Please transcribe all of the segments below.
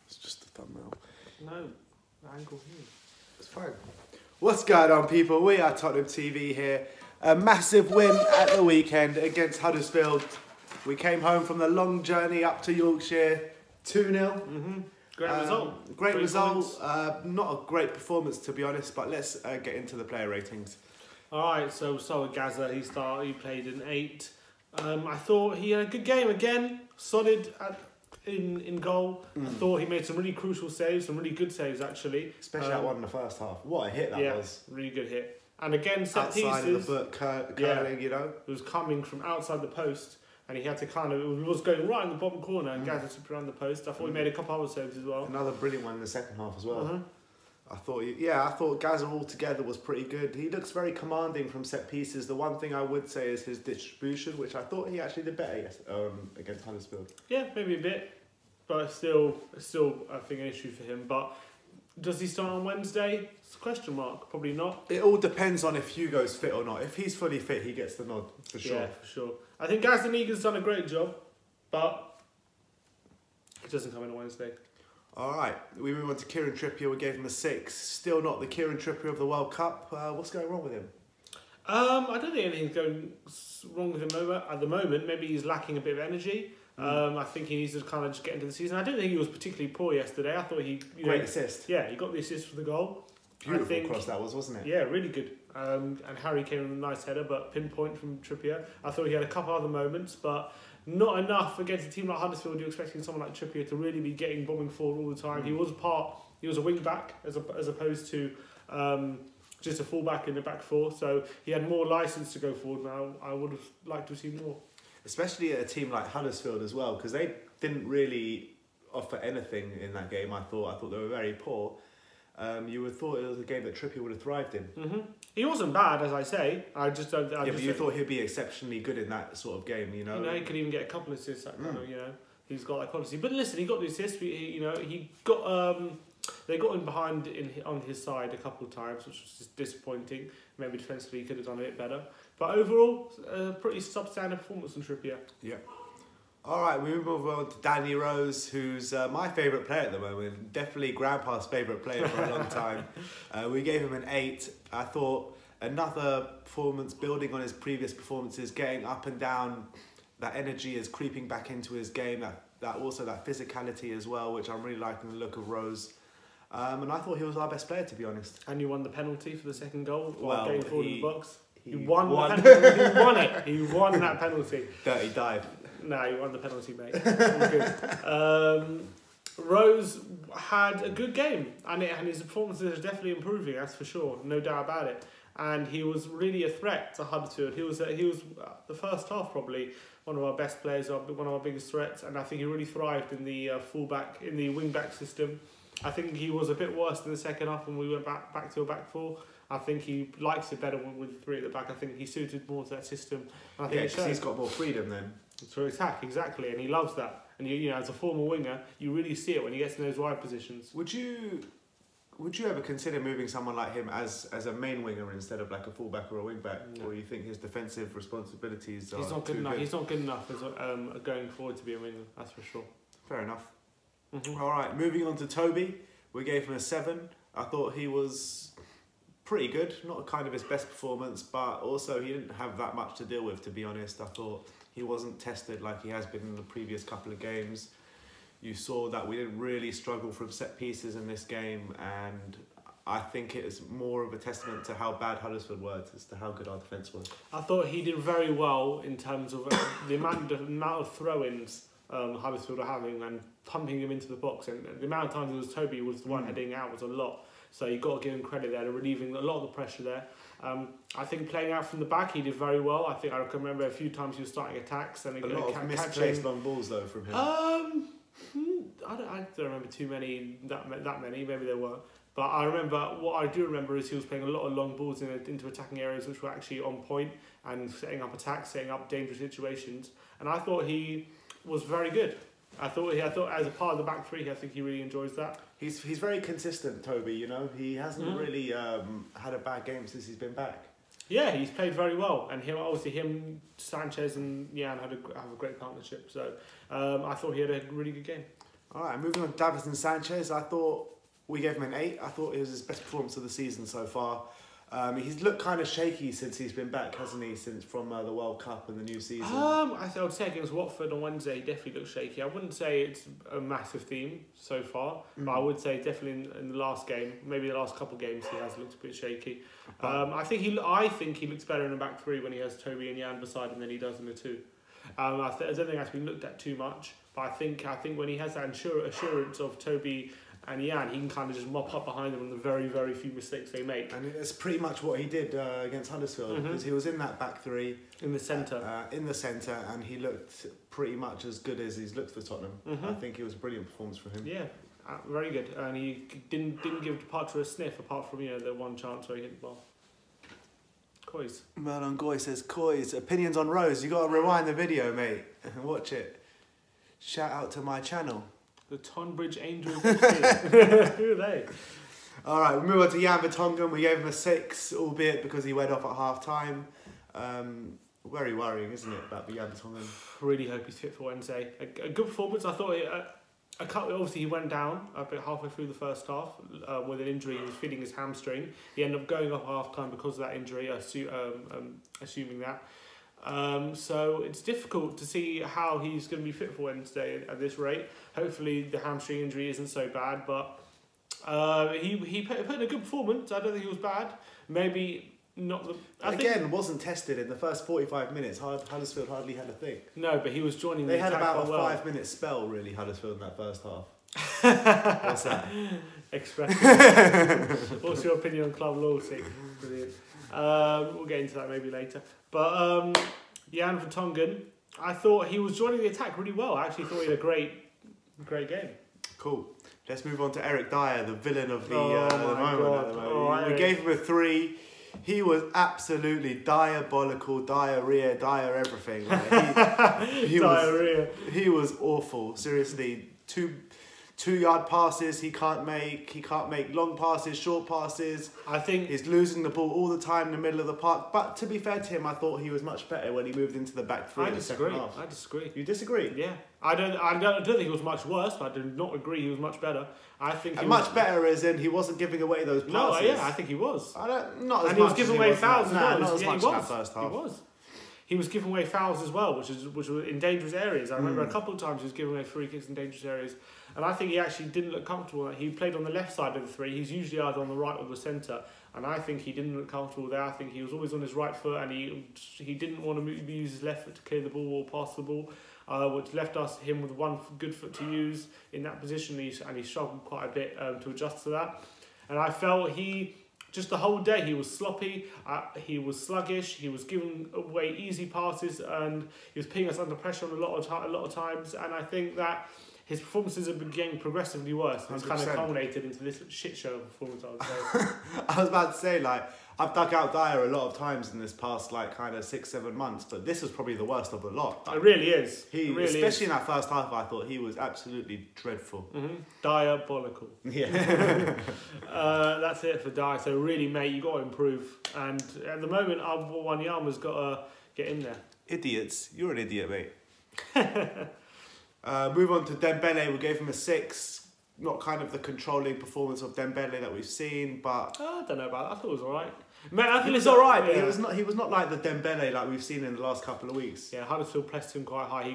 It's just a thumbnail. No, the angle here. It's fine. What's going on, people? We are Tottenham TV here. A massive win at the weekend against Huddersfield. We came home from the long journey up to Yorkshire, 2-0. Great result. Great result. Not a great performance, to be honest, but let's get into the player ratings. Alright, so we'll start with Gaza. He played an 8. I thought he had a good game again. Solid in goal. I thought he made some really crucial saves, some really good saves actually. Especially that one in the first half. What a hit that was. Really good hit. And again, set pieces. Outside of the book, curling, you know. It was coming from outside the post, and he had to it was going right in the bottom corner, and Gaza took around the post. I thought he made a couple other saves as well. Another brilliant one in the second half as well. I thought Gaza altogether was pretty good. He looks very commanding from set pieces. The one thing I would say is his distribution, which I thought he actually did better against Huddersfield. Yeah, maybe a bit, but it's still I think an issue for him. But does he start on Wednesday? It's a question mark. Probably not. It all depends on if Hugo's fit or not. If he's fully fit, he gets the nod for sure. Yeah, for sure. I think Gazzaniga's done a great job, but it doesn't come in on Wednesday. All right, we move on to Kieran Trippier. We gave him a 6. Still not the Kieran Trippier of the World Cup. What's going wrong with him? I don't think anything's going wrong with him at the moment. Maybe he's lacking a bit of energy. I think he needs to kind of just get into the season. I don't think he was particularly poor yesterday. I thought he... Great assist. Yeah, he got the assist for the goal. Beautiful cross that was, wasn't it? Yeah, really good. And Harry came with a nice header, but pinpoint from Trippier. I thought he had a couple other moments, but not enough against a team like Huddersfield. You're expecting someone like Trippier to really be getting bombing forward all the time. He was a wing back as opposed to just a full back in the back four. So he had more license to go forward now. I would have liked to have seen more. Especially at a team like Huddersfield as well, because they didn't really offer anything in that game. I thought they were very poor. You would have thought it was a game that Trippier would have thrived in. He wasn't bad, as I say. I just don't. But you thought he'd be exceptionally good in that sort of game, you know. You know, he could even get a couple of assists. That kind of, you know, he's got that quality. But listen, he got the assist. He got. They got him behind on his side a couple of times, which was just disappointing. Maybe defensively he could have done a bit better. But overall, a pretty substandard performance from Trippier. Yeah. All right, we move on to Danny Rose, who's my favourite player at the moment. Definitely Grandpa's favourite player for a long time. We gave him an 8. I thought another performance building on his previous performances, getting up and down. That energy is creeping back into his game. That physicality as well, which I'm really liking the look of Rose. And I thought he was our best player, to be honest. And you won the penalty for the second goal while well, going forward in the box. He won the penalty. He won it. He won that penalty. Dirty dive. No, you won the penalty, mate. All good. Rose had a good game, and his performances are definitely improving. That's for sure, no doubt about it. And he was really a threat to Huddersfield. He was the first half probably one of our best players, one of our biggest threats, and I think he really thrived in the wing back system. I think he was a bit worse in the second half when we went back to a back four. I think he likes it better with 3 at the back. I think he suited more to that system. And I think because he's got more freedom then. To attack, exactly, and he loves that. And you know, as a former winger, you really see it when he gets in those wide positions. Would you ever consider moving someone like him as a main winger instead of like a fullback or a wing back? No. Or you think his defensive responsibilities are not good too enough. good? He's not good enough as going forward to be a winger. That's for sure. Fair enough. All right, moving on to Toby. We gave him a 7. I thought he was pretty good. Not kind of his best performance, but also he didn't have that much to deal with, to be honest. I thought he wasn't tested like he has been in the previous couple of games. You saw that we didn't really struggle from set pieces in this game, and I think it is more of a testament to how bad Huddersfield were as to how good our defence was. I thought he did very well in terms of the amount of throw-ins Huddersfield are having and pumping him into the box, and the amount of times it was Toby was the one heading out was a lot. So you've got to give him credit there, relieving a lot of the pressure there. I think playing out from the back, he did very well. I think I can remember a few times he was starting attacks and a lot of misplaced long balls though from him. I don't remember too many that many. Maybe there were, but I remember what I do remember is he was playing a lot of long balls into attacking areas which were actually on point and setting up attacks, setting up dangerous situations. And I thought he was very good. I thought as a part of the back three, I think he really enjoys that. He's very consistent, Toby. You know, he hasn't really had a bad game since he's been back. Yeah, he's played very well, and him, Sanchez, and Jan have a great partnership. So I thought he had a really good game. All right, moving on to Davinson Sanchez. I thought we gave him an 8. I thought it was his best performance of the season so far. He's looked kind of shaky since he's been back, hasn't he? Since from the World Cup and the new season. I would say against Watford on Wednesday, he definitely looked shaky. I wouldn't say it's a massive theme so far, but I would say definitely in the last game, maybe the last couple of games, he has looked a bit shaky. I think he looks better in the back three when he has Toby and Jan beside him than he does in the two. I don't think that's been looked at too much, but I think when he has that assurance of Toby and Jan, he can kind of just mop up behind them on the very, very few mistakes they make. And it's pretty much what he did against Huddersfield, because he was in that back three. In the centre. And he looked pretty much as good as he's looked for Tottenham. I think it was a brilliant performance for him. Yeah, very good. And he didn't give Departure a sniff, apart from, the one chance where he hit the ball. Coys. Merlon Goy says, Coys, opinions on Rose. You got to rewind the video, mate, and watch it. Shout out to my channel. The Tonbridge Angels. Who are they? All right, we move on to Jan Vertonghen. We gave him a 6, albeit because he went off at half time. Very worrying, isn't it, about Jan Vertonghen? Really hope he's fit for Wednesday. A good performance. I thought obviously he went down a bit halfway through the first half with an injury. He was feeling his hamstring. He ended up going off at half time because of that injury. Assuming that. So it's difficult to see how he's going to be fit for Wednesday at this rate. Hopefully the hamstring injury isn't so bad, but he put in a good performance. I don't think he was bad. Maybe not the... wasn't tested in the first 45 minutes. Huddersfield hardly had a thing. No, but he was joining the attack. They had about a 5-minute spell, really, Huddersfield, in that first half. What's that? Express. What's your opinion on club loyalty? Brilliant. We'll get into that maybe later. But Jan Vertonghen, I thought he was joining the attack really well. I actually thought he had a great game. Cool. Let's move on to Eric Dier, the villain of the moment. We gave him a 3. He was absolutely diabolical, diarrhea everything. Diarrhea. He was awful. Seriously, 2-yard passes he can't make. He can't make long passes, short passes. I think he's losing the ball all the time in the middle of the park. But to be fair to him, I thought he was much better when he moved into the back three in the second half. I disagree. You disagree? Yeah. I don't think he was much worse, but I do not agree he was much better. I think much better as in he wasn't giving away those passes. No, yeah, I think he was. Not as much. And he was giving away fouls as well. Not as much in that first half. He was. He was giving away fouls as well, which were in dangerous areas. I remember a couple of times he was giving away free kicks in dangerous areas. And I think he actually didn't look comfortable. He played on the left side of the three. He's usually either on the right or the centre. And I think he didn't look comfortable there. I think he was always on his right foot, and he didn't want to use his left foot to clear the ball or pass the ball, which left him with one good foot to use in that position. And he struggled quite a bit to adjust to that. And I felt just the whole day he was sloppy, he was sluggish, he was giving away easy passes, and he was putting us under pressure on a lot of times. And I think that his performances have been getting progressively worse. It's kind of culminated into this shit show of performance, I would say. I was about to say, I've dug out Dier a lot of times in this past, 6-7 months, but this was probably the worst of the lot. It really is. Especially in that first half, I thought he was absolutely dreadful. Mm-hmm. Diabolical. Yeah. That's it for Dier. So really, mate, you got to improve. And at the moment, Wanyama's got to get in there. Idiots. You're an idiot, mate. Move on to Dembele. We gave him a 6. Not kind of the controlling performance of Dembele that we've seen, but I don't know about that. I thought it was alright. I think it's alright, but he was not like the Dembele like we've seen in the last couple of weeks. Yeah, Huddersfield pressed him quite high.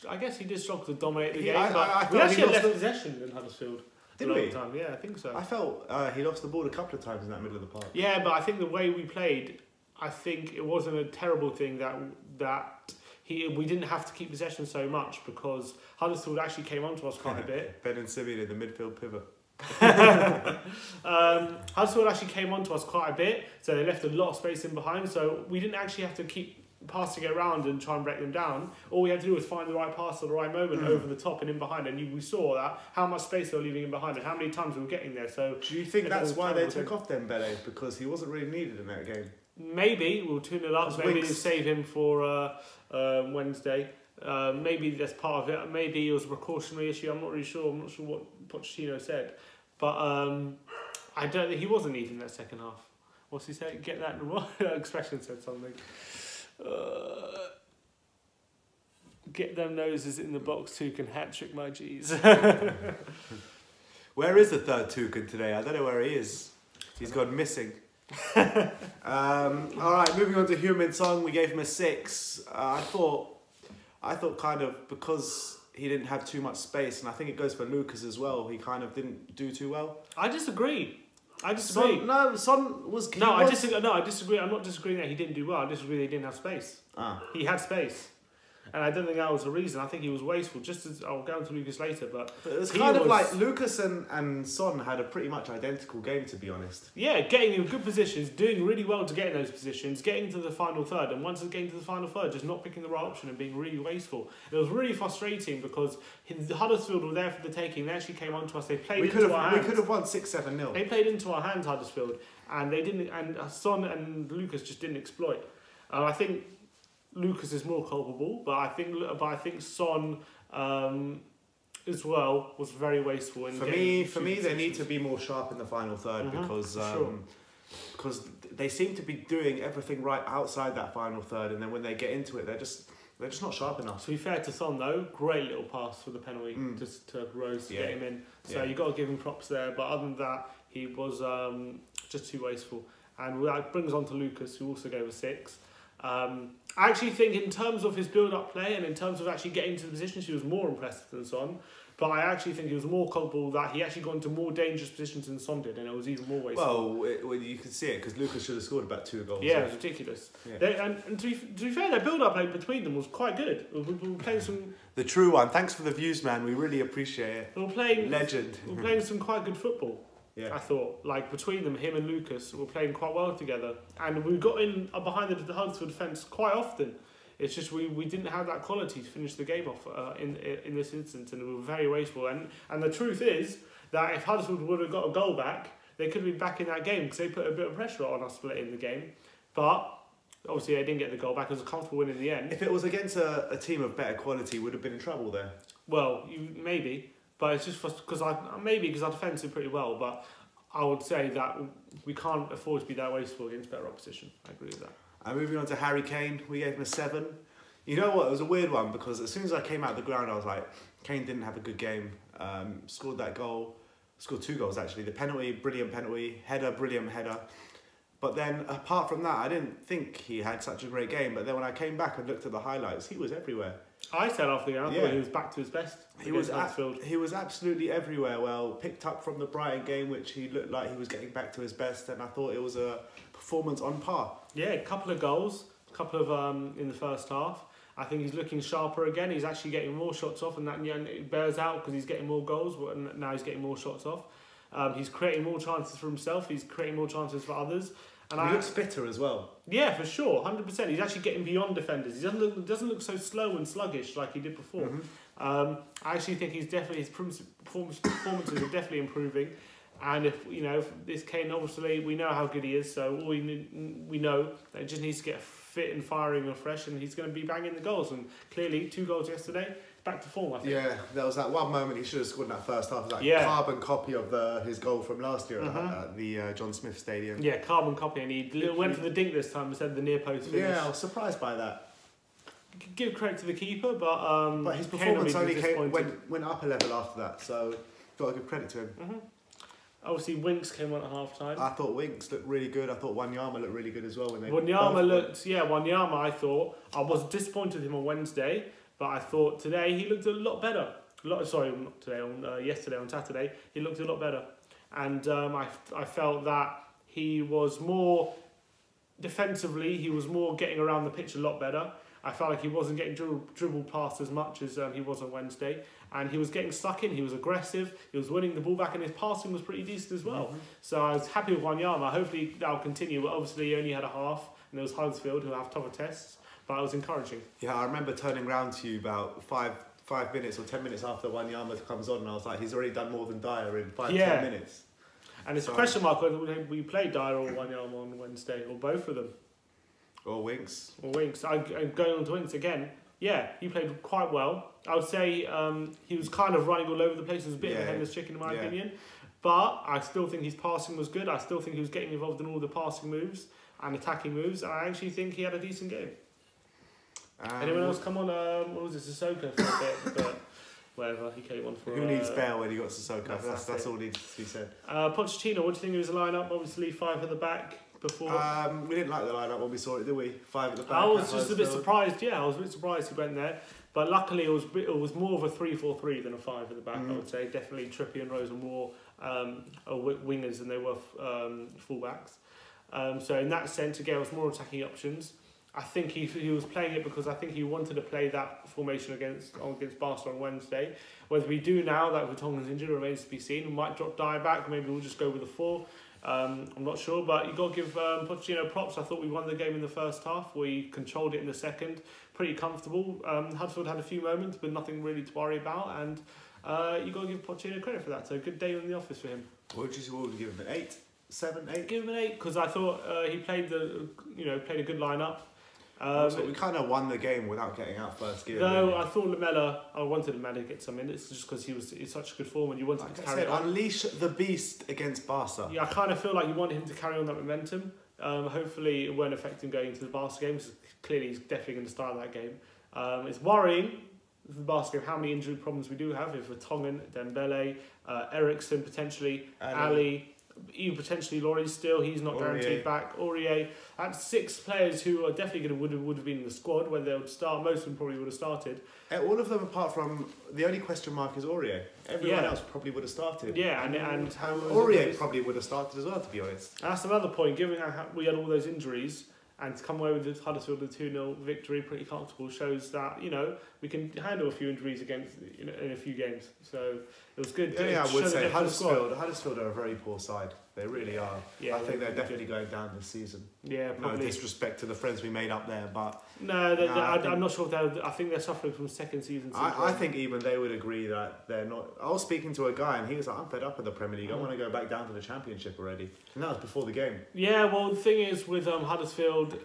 I guess he did struggle to dominate the game. But we actually had less possession than Huddersfield. Did we? Time. Yeah, I think so. I felt he lost the ball a couple of times in that middle of the park. Yeah, but I think the way we played, I think it wasn't a terrible thing that we didn't have to keep possession so much, because Huddersfield actually came onto us quite a bit. Ben and Simeon in the midfield pivot. Huddersfield actually came onto us quite a bit, so they left a lot of space in behind, so we didn't actually have to keep passing it around and try and break them down. All we had to do was find the right pass at the right moment over the top and in behind, and we saw that how much space they were leaving in behind and how many times we were getting there. So do you think that's why they took off Dembele, because he wasn't really needed in that game? Maybe we'll tune it up. Maybe to save him for Wednesday. Maybe that's part of it. Maybe it was a precautionary issue. I'm not really sure. I'm not sure what Pochettino said, but I don't think he wasn't needed in that second half. What's he say? Get that expression said something. Get them noses in the box too can hat trick my G's. Where is the third Tuchel today? I don't know where he is. He's gone missing. Alright, moving on to Heung-min Son, we gave him a 6. I thought kind of because he didn't have too much space, and I think it goes for Lucas as well, he kind of didn't do too well. I disagree. Son was... I disagree. I'm not disagreeing that he didn't do well. I disagree that he didn't have space. He had space. And I don't think that was the reason. I think he was wasteful. Just as I'll go on to Lucas later, but it was kind of like Lucas and Son had a pretty much identical game, to be honest. Yeah, getting in good positions, doing really well to get in those positions, getting to the final third, and once getting to the final third, just not picking the right option and being really wasteful. It was really frustrating because Huddersfield were there for the taking. They actually came onto us. They played into our hands. We could have won 6-7-0. They played into our hands, Huddersfield, and they didn't. And Son and Lucas just didn't exploit. I think Lucas is more culpable, but I think Son as well was very wasteful. For me, they need to be more sharp in the final third because they seem to be doing everything right outside that final third, and then when they get into it, they're just not sharp enough. To be fair to Son though, great little pass for the penalty to Rose to get him in. So you got to give him props there. But other than that, he was just too wasteful. And that brings on to Lucas, who also gave a 6. I actually think in terms of his build-up play and in terms of actually getting to the positions, he was more impressive than Son. But I actually think he was more culpable that he actually got into more dangerous positions than Son did, and it was even more wasteful. Well, you can see it because Lucas should have scored about 2 goals. Yeah, it was ridiculous. Yeah. And to be fair, their build-up play between them was quite good. We were playing some... The true one. Thanks for the views, man. We really appreciate it. We were playing... Legend. We were playing some quite good football. Yeah. I thought, like, between them, him and Lucas were playing quite well together. And we got in behind the Huddersfield defence quite often. It's just we didn't have that quality to finish the game off in this instance, and we were very wasteful. And the truth is that if Huddersfield would have got a goal back, they could have been back in that game because they put a bit of pressure on us splitting the game. But obviously they didn't get the goal back. It was a comfortable win in the end. If it was against a team of better quality, would have been in trouble there. Well, maybe. But it's just because our defence did pretty well, but I would say that we can't afford to be that wasteful against better opposition. I agree with that. And moving on to Harry Kane, we gave him a 7. You know what? It was a weird one because as soon as I came out of the ground, I was like, Kane didn't have a good game. Scored that goal, scored 2 goals actually. The penalty, brilliant penalty. Header, brilliant header. But then apart from that, I didn't think he had such a great game. But then when I came back and looked at the highlights, he was everywhere. I said after the game, I thought he was back to his best. He was absolutely everywhere. Well, picked up from the Brighton game, which he looked like he was getting back to his best, and I thought it was a performance on par. Yeah, a couple of goals, a couple of in the first half. I think he's looking sharper again. He's actually getting more shots off, and that it bears out because he's getting more goals. And now he's getting more shots off. He's creating more chances for himself. He's creating more chances for others. And he looks fitter as well. Yeah, for sure, 100%. He's actually getting beyond defenders. He doesn't look so slow and sluggish like he did before. I actually think his performances are definitely improving. And if this Kane, obviously we know how good he is, so all we know that he just needs to get fit and firing and fresh, and he's going to be banging the goals. And clearly, 2 goals yesterday. Back to form, I think. Yeah, there was that one moment he should have scored in that first half. It was like carbon copy of his goal from last year at the John Smith Stadium. Yeah, carbon copy, and he went for the dink this time instead of the near post finish. Yeah, I was surprised by that. Give credit to the keeper, but his performance only went up a level after that, so got to give credit to him. Obviously, Winks came on at half time. I thought Winks looked really good. I thought Wanyama looked really good as well. Wanyama, I thought, I was disappointed with him on Wednesday. But I thought today he looked a lot better. Not today, yesterday on Saturday, he looked a lot better. And I felt that he was more defensively, he was more getting around the pitch a lot better. I felt like he wasn't getting dribbled past as much as he was on Wednesday. And he was getting stuck in, he was aggressive, he was winning the ball back, and his passing was pretty decent as well. So I was happy with Wanyama. Hopefully that'll continue. But obviously he only had a half, and there was Huddersfield who have tougher tests. But it was encouraging. Yeah, I remember turning round to you about 5 minutes or 10 minutes after Wanyama comes on, and I was like, he's already done more than Dier in 10 minutes. And it's a question mark whether we played Dier or Wanyama on Wednesday, or both of them. Or Winks. I'm going on to Winks again. Yeah, he played quite well. I would say he was kind of running all over the place. It was a bit of a headless chicken in my opinion. But I still think his passing was good. I still think he was getting involved in all the passing moves and attacking moves. And I actually think he had a decent game. Anyone else come on? What was it, Sissoko for a bit, but whatever, he came on for... Who needs Bale when you got Sissoko? That's all needs to be said. Pochettino, what do you think of his lineup? Obviously 5 at the back before... We didn't like the lineup when we saw it, did we? 5 at the back. I was just a bit surprised, I was a bit surprised he went there. But luckily it was more of a 3-4-3 than a 5 at the back, I would say. Definitely Trippier and Rose are more wingers than they were full-backs. So in that sense, again, it was more attacking options. I think he was playing it because I think he wanted to play that formation against Barcelona on Wednesday. Whether we do now that Vertonghen's injured remains to be seen. We might drop Dier back, maybe we'll just go with a 4. I'm not sure, but you've got to give Pochettino props. I thought we won the game in the first half. We controlled it in the second, pretty comfortable. Huddersfield had a few moments, but nothing really to worry about. And you've got to give Pochettino credit for that. So good day in the office for him. What would you give him, an 8? 7, 8? Give him an 8 because I thought he played played a good lineup. So we kind of won the game without getting out first gear. No, really. I wanted Lamela to get some minutes just because he's such a good form and you wanted him to carry on. Unleash the beast against Barca. Yeah, I kind of feel like you want him to carry on that momentum. Hopefully it won't affect him going into the Barca game. So clearly he's definitely going to start that game. It's worrying, the Barca game, how many injury problems we do have. If Vertonghen, Dembele, Eriksen potentially, Ali, even potentially Laurie still, he's not guaranteed back. Aurier, that's 6 players who are definitely would have been in the squad, whether they would start. Most of them probably would have started. All of them apart from the only question mark is Aurier. Everyone else probably would have started. Yeah, and Aurier probably would have started as well, to be honest. And that's another point. Given how we had all those injuries and to come away with the Huddersfield with 2-0 victory, pretty comfortable, shows that we can handle a few injuries against in a few games. So it was good. Yeah, I would say Huddersfield are a very poor side. They really are. Yeah, I think they're definitely going down this season. Yeah, probably. No disrespect to the friends we made up there, but no, I'm not sure if they're. I think they're suffering from second season. I think even they would agree that they're not. I was speaking to a guy and he was like, "I'm fed up with the Premier League. I want to go back down to the Championship already." And that was before the game. Yeah, well, the thing is with Huddersfield,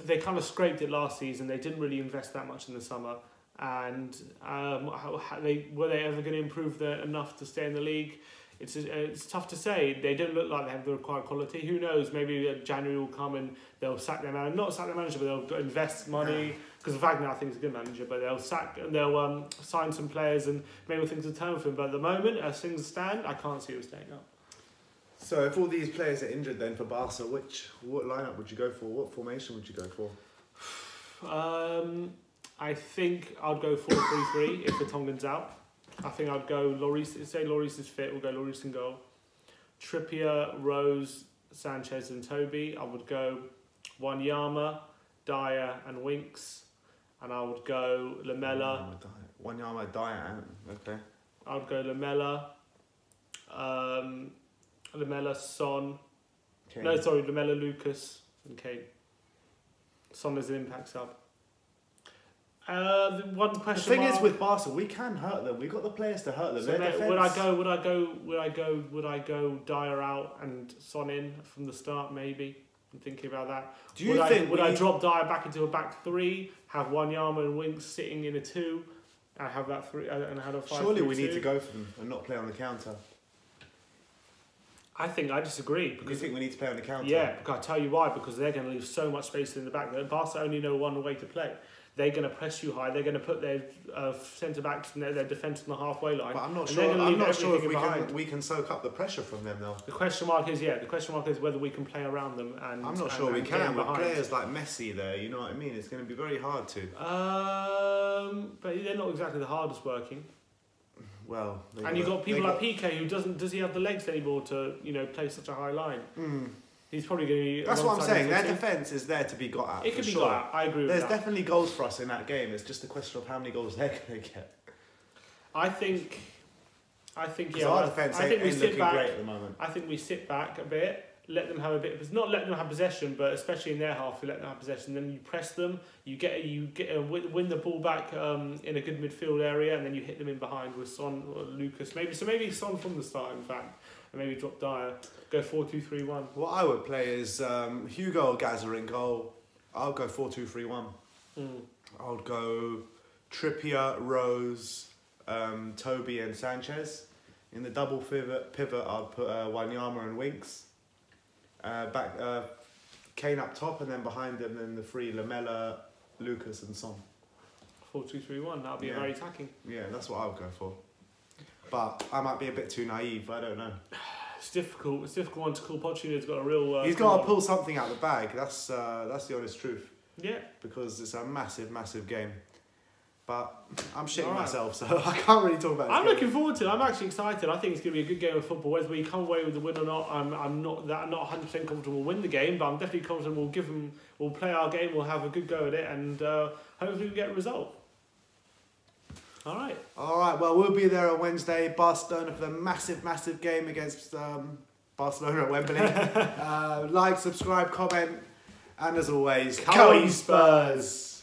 they kind of scraped it last season. They didn't really invest that much in the summer, and were they ever going to improve enough to stay in the league? It's tough to say. They don't look like they have the required quality. Who knows? Maybe January will come and they'll sack their manager. Not sack their manager, but they'll invest money. Because Wagner, I think, is a good manager. But they'll sign some players and maybe things will turn for him. But at the moment, as things stand, I can't see him staying up. So if all these players are injured then for Barca, what lineup would you go for? What formation would you go for? I think I'd go 4-3-3 if Vertonghen's out. I think I'd go Lloris. Say Lloris is fit, we'll go Lloris in goal. Trippier, Rose, Sanchez and Toby. I would go Wanyama, Dier and Winks. And I would go Lamela. Wanyama, Dier, okay. I would go Lamela. Lamela, Son. Kane. No, sorry, Lamela, Lucas and Kane. Son as an impact sub. The one question. The thing is with Barca, we can hurt them. We've got the players to hurt them. So would I go Dier out and Son in from the start? Maybe I'm thinking about that. Would I drop Dier back into a back 3? Have Wanyama and Winks sitting in a 2, and have that 3 and have a 5. Surely we need to go for them and not play on the counter. I disagree. Because you think we need to play on the counter? Yeah, because I'll tell you why. Because they're going to leave so much space in the back. Barca only know one way to play. They're going to press you high. They're going to put their centre backs and their defence on the halfway line. But I'm not sure if we can soak up the pressure from them though. The question mark is whether we can play around them. And I'm not sure we can with players like Messi there. You know what I mean? It's going to be very hard to. But they're not exactly the hardest working. Well, you've got people like PK who does he have the legs anymore to play such a high line? He's probably going to be. That's what I'm saying. Their defence is there to be got at. It could be got at. I agree with that. There's definitely goals for us in that game. It's just a question of how many goals they're going to get. I think yeah. Our defence ain't looking great at the moment. I think we sit back a bit, let them have a bit. It's not letting them have possession, but especially in their half, we let them have possession. Then you press them. You win the ball back in a good midfield area, and then you hit them in behind with Son or Lucas. Maybe Son from the start, in fact. Maybe drop Dier, go 4-2-3-1. What I would play is Hugo or Gazzaniga in goal. I'll go 4-2-3-1. I would go Trippier, Rose, Toby and Sanchez. In the double pivot I'll put Wanyama and Winks. Kane up top, and then behind them then the 3 Lamela, Lucas and Son. 4-2-3-1. That'll be very attacking. Yeah, that's what I would go for. But I might be a bit too naive. I don't know. It's difficult. It's a difficult one to call. Pochettino's got a real. He's got to pull something out of the bag. That's the honest truth. Yeah. Because it's a massive, massive game. But I'm shitting myself, so I can't really talk about it. I'm looking forward to it. I'm actually excited. I think it's going to be a good game of football. Whether we come away with the win or not, I'm not 100% confident we'll win the game, but I'm definitely confident we'll play our game, we'll have a good go at it, and hopefully we'll get a result. All right. Well, we'll be there on Wednesday, Barcelona, for the massive, massive game against Barcelona at Wembley. Like, subscribe, comment, and as always, Go Spurs!